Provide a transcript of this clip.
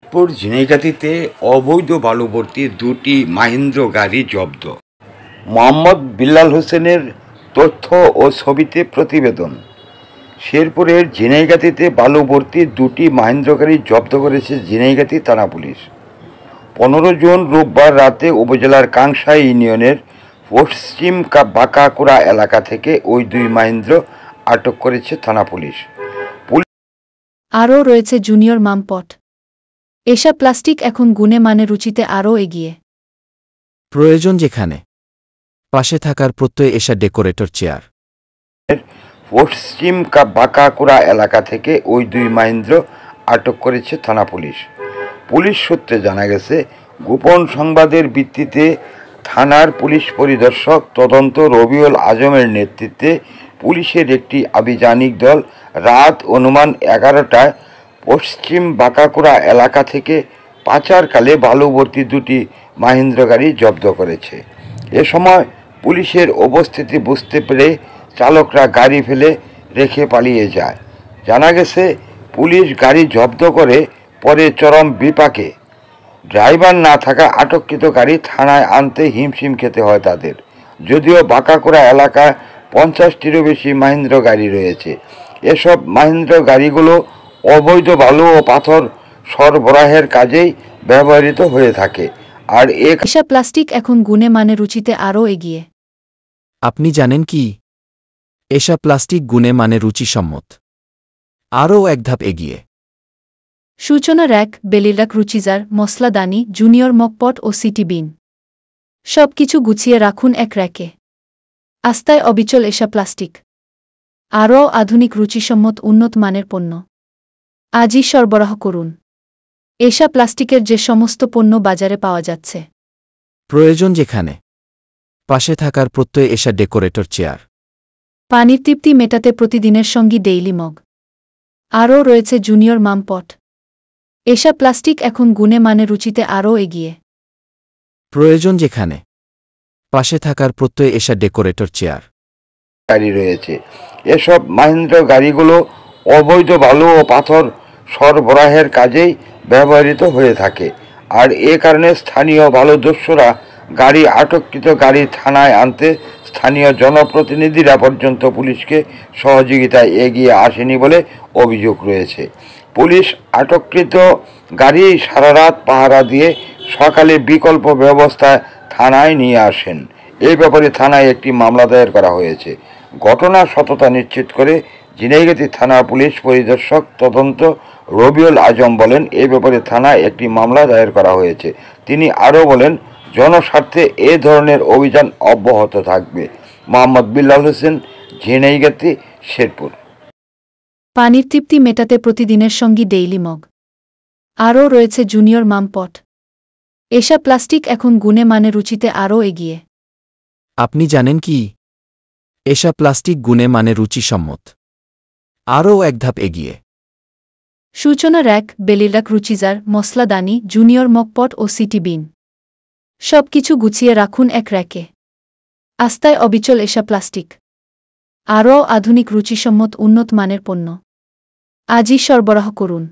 এরপর ঝিনাইগাতীতে অবৈধ বালুভর্তি দুটি মাহিন্দ্রা গাড়ি জব্দ। মোহাম্মদ বিল্লাল হোসেনের তথ্য ও ছবিতে প্রতিবেদন। শেরপুরের ঝিনাইগাতীতে বালুভর্তি দুটি মাহিন্দ্রা গাড়ি জব্দ করেছে ঝিনাইগাতী থানা পুলিশ। 15 জুন রোববার রাতে উপজেলার কাংসা ইউনিয়নের পশ্চিম বাঁকাকুড়া এলাকা থেকে ওই দুই মাহিন্দ্রা আটক করেছে থানা পুলিশ। আরও রয়েছে জুনিয়র মামপট। এসা প্লাস্টিক এখন গুণে মানে রুচিতে আরও এগিয়ে। প্রয়োজন যেখানে, পাশে থাকার প্রত্যয় এসা ডেকোরেটর চেয়ার। পশ্চিম বাঁকাকুড়া এলাকা থেকে ওই দুই মাহিন্দ্রা আটক করেছে থানা পুলিশ। পুলিশ সূত্রে জানা গেছে, গোপন সংবাদের ভিত্তিতে থানার পুলিশ পরিদর্শক তদন্ত রবিউল আজমের নেতৃত্বে পুলিশের একটি আভিযানিক দল রাত অনুমান 11টায় পশ্চিম বাঁকাকুড়া এলাকা থেকে পাচারকালে বালুভর্তি দুটি মাহিন্দ্রা গাড়ি জব্দ করেছে। এ সময় পুলিশের উপস্থিতি বুঝতে পেরে চালকরা গাড়ি ফেলে রেখে পালিয়ে যায়। জানা গেছে, পুলিশ গাড়ি জব্দ করে পরে চরম বিপাকে ড্রাইভার না থাকা আটককৃত গাড়ি থানায় আনতে হিমশিম খেতে হয় তাদের। যদিও বাঁকাকুড়া এলাকায় 50টিরও বেশি মাহিন্দ্রা গাড়ি রয়েছে। এসব মাহিন্দ্রা গাড়িগুলো অবৈধ বালু ও পাথর সরবরাহের কাজেই ব্যবহৃত হয়ে থাকে। আর এসা প্লাস্টিক এখন গুণে মানে রুচিতে আরও এগিয়ে। আপনি জানেন কি? এসা প্লাস্টিক গুণে মানে রুচিসম্মত, আরও এক ধাপ এগিয়ে। সূচনা র্যাক, বেলিরাক, রুচিজার, মশলাদানি, জুনিয়র মকপট ও সিটি বিন সবকিছু গুছিয়ে রাখুন এক র্যাকে। আস্তায় অবিচল এসা প্লাস্টিক, আরও আধুনিক রুচিসম্মত উন্নত মানের পণ্য আজই সরবরাহ করুন। এসা প্লাস্টিকের যে সমস্ত পণ্য বাজারে পাওয়া যাচ্ছে। প্রয়োজন যেখানে, পাশে থাকার প্রত্যয় এসা ডেকোরেটর চেয়ার। পানির তৃপ্তি মেটাতে প্রতিদিনের সঙ্গী ডেইলি মগ। আরও রয়েছে জুনিয়র মামপট। এসা প্লাস্টিক এখন গুণে মানে রুচিতে আরও এগিয়ে। প্রয়োজন যেখানে, পাশে থাকার প্রত্যয় এসা ডেকোরেটর চেয়ার। গাড়ি রয়েছে। এসব মাহিন্দ্রা গাড়িগুলো অবৈধ বালু ও পাথর সরবরাহের কাজেই ব্যবহৃত হয়ে থাকে। আর এ কারণে স্থানীয় বালুদস্যুরা গাড়ি আটককৃত গাড়ি থানায় আনতে স্থানীয় জনপ্রতিনিধিরা পর্যন্ত পুলিশকে সহযোগিতায় এগিয়ে আসেনি বলে অভিযোগ রয়েছে। পুলিশ আটককৃত গাড়ি সারা রাত পাহারা দিয়ে সকালে বিকল্প ব্যবস্থায় থানায় নিয়ে আসেন। এই ব্যাপারে থানায় একটি মামলা দায়ের করা হয়েছে। ঘটনার সততা নিশ্চিত করে ঝিনাইগাতী থানা পুলিশ পরিদর্শক তদন্ত রবিউল আজম বলেন, এই ব্যাপারে থানায় একটি মামলা দায়ের করা হয়েছে। তিনি আরও বলেন, জনস্বার্থে এ ধরনের অভিযান অব্যাহত থাকবে। মোহাম্মদ বিল্লাল হোসেন, ঝিনাইগাতী, শেরপুর। পানির তৃপ্তি মেটাতে প্রতিদিনের সঙ্গী ডেইলি মগ। আরও রয়েছে জুনিয়র মামপট। এসা প্লাস্টিক এখন গুণে মানে রুচিতে আরও এগিয়ে। আপনি জানেন কি? এসা প্লাস্টিক গুণে মানে রুচিসম্মত, আরও এক ধাপ এগিয়ে। সূচনা র্যাক, বেলিরাক, রুচিজার, মশলাদানি, জুনিয়র মকপট ও সিটি বিন সবকিছু গুছিয়ে রাখুন এক র্যাকে। আস্তায় অবিচল এসা প্লাস্টিক, আরও আধুনিক রুচিসম্মত উন্নত মানের পণ্য আজই সরবরাহ করুন।